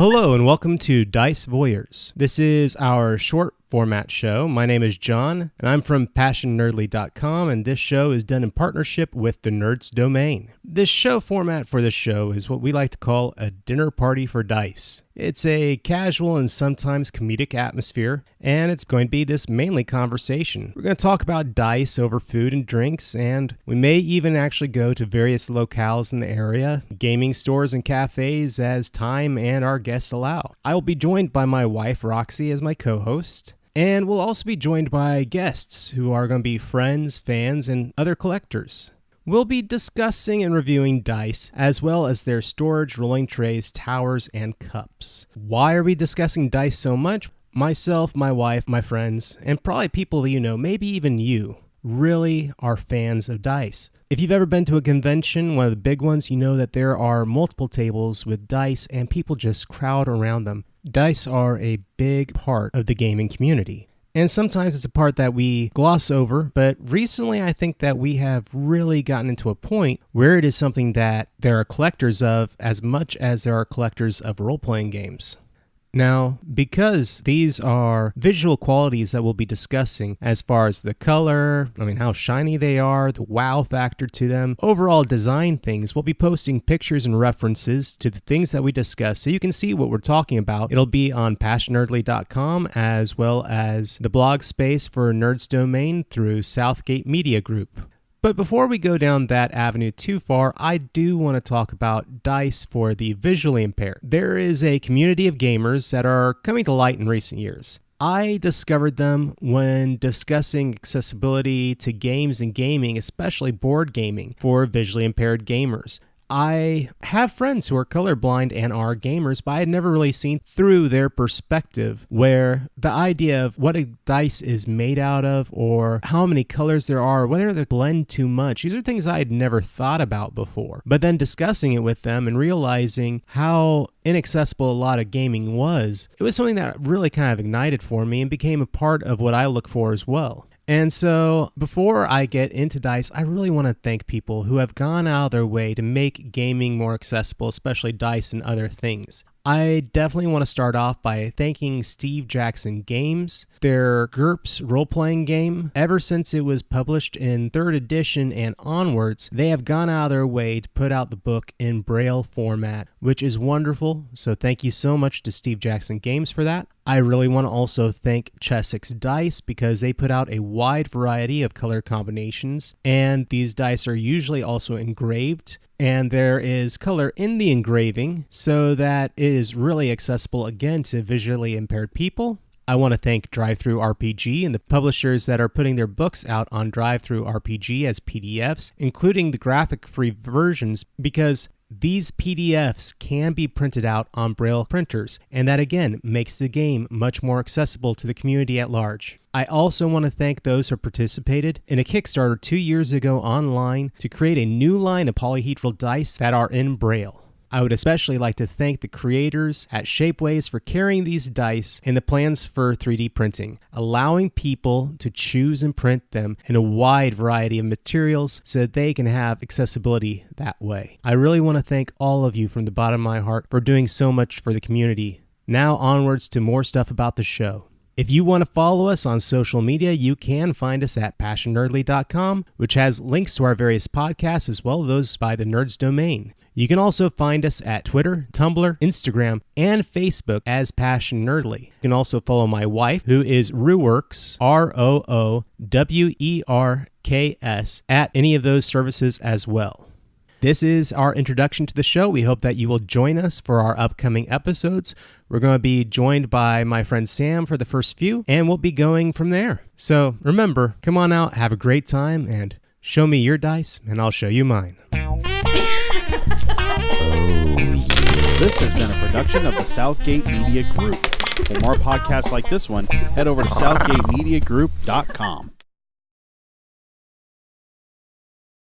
Well, hello and welcome to Dice Voyeurs. This is our short format show. My name is John, and I'm from PassionNerdly.com, and this show is done in partnership with the Nerds Domain. This show format for this show is what we like to call a dinner party for dice. It's a casual and sometimes comedic atmosphere, and it's going to be this mainly conversation. We're going to talk about dice over food and drinks, and we may even actually go to various locales in the area, gaming stores and cafes as time and our guests allow. I will be joined by my wife, Roxy, as my co-host. And we'll also be joined by guests who are going to be friends, fans, and other collectors. We'll be discussing and reviewing dice, as well as their storage, rolling trays, towers, and cups. Why are we discussing dice so much? Myself, my wife, my friends, and probably people you know, maybe even you, really are fans of dice. If you've ever been to a convention, one of the big ones, you know that there are multiple tables with dice and people just crowd around them. Dice are a big part of the gaming community. And sometimes it's a part that we gloss over, but recently I think that we have really gotten into a point where it is something that there are collectors of as much as there are collectors of role-playing games. Now, because these are visual qualities that we'll be discussing as far as the color, how shiny they are, the wow factor to them, overall design things, we'll be posting pictures and references to the things that we discuss so you can see what we're talking about. It'll be on PassionNerdly.com as well as the blog space for Nerds Domain through Southgate Media Group. But before we go down that avenue too far, I do want to talk about dice for the visually impaired. There is a community of gamers that are coming to light in recent years. I discovered them when discussing accessibility to games and gaming, especially board gaming, for visually impaired gamers. I have friends who are colorblind and are gamers, but I had never really seen through their perspective where the idea of what a dice is made out of or how many colors there are, whether they blend too much. These are things I had never thought about before. But then discussing it with them and realizing how inaccessible a lot of gaming was, it was something that really kind of ignited for me and became a part of what I look for as well. And so before I get into dice, I really want to thank people who have gone out of their way to make gaming more accessible, especially dice and other things. I definitely want to start off by thanking Steve Jackson Games. Their GURPS role-playing game, ever since it was published in 3rd edition and onwards, they have gone out of their way to put out the book in Braille format, which is wonderful. So thank you so much to Steve Jackson Games for that. I really want to also thank Chessex Dice because they put out a wide variety of color combinations, and these dice are usually also engraved. And there is color in the engraving so that it is really accessible again to visually impaired people. I want to thank Drive-Thru RPG and the publishers that are putting their books out on Drive-Thru RPG as PDFs, including the graphic-free versions, because these PDFs can be printed out on Braille printers, and that again makes the game much more accessible to the community at large. I also want to thank those who participated in a Kickstarter 2 years ago online to create a new line of polyhedral dice that are in Braille. I would especially like to thank the creators at Shapeways for carrying these dice and the plans for 3D printing, allowing people to choose and print them in a wide variety of materials so that they can have accessibility that way. I really want to thank all of you from the bottom of my heart for doing so much for the community. Now onwards to more stuff about the show. If you want to follow us on social media, you can find us at PassionNerdly.com, which has links to our various podcasts as well as those by the Nerds Domain. You can also find us at Twitter, Tumblr, Instagram, and Facebook as Passion Nerdly. You can also follow my wife, who is Roowerks, ROOWERKS, at any of those services as well. This is our introduction to the show. We hope that you will join us for our upcoming episodes. We're going to be joined by my friend Sam for the first few, and we'll be going from there. So remember, come on out, have a great time, and show me your dice, and I'll show you mine. This has been a production of the Southgate Media Group. For more podcasts like this one, head over to southgatemediagroup.com.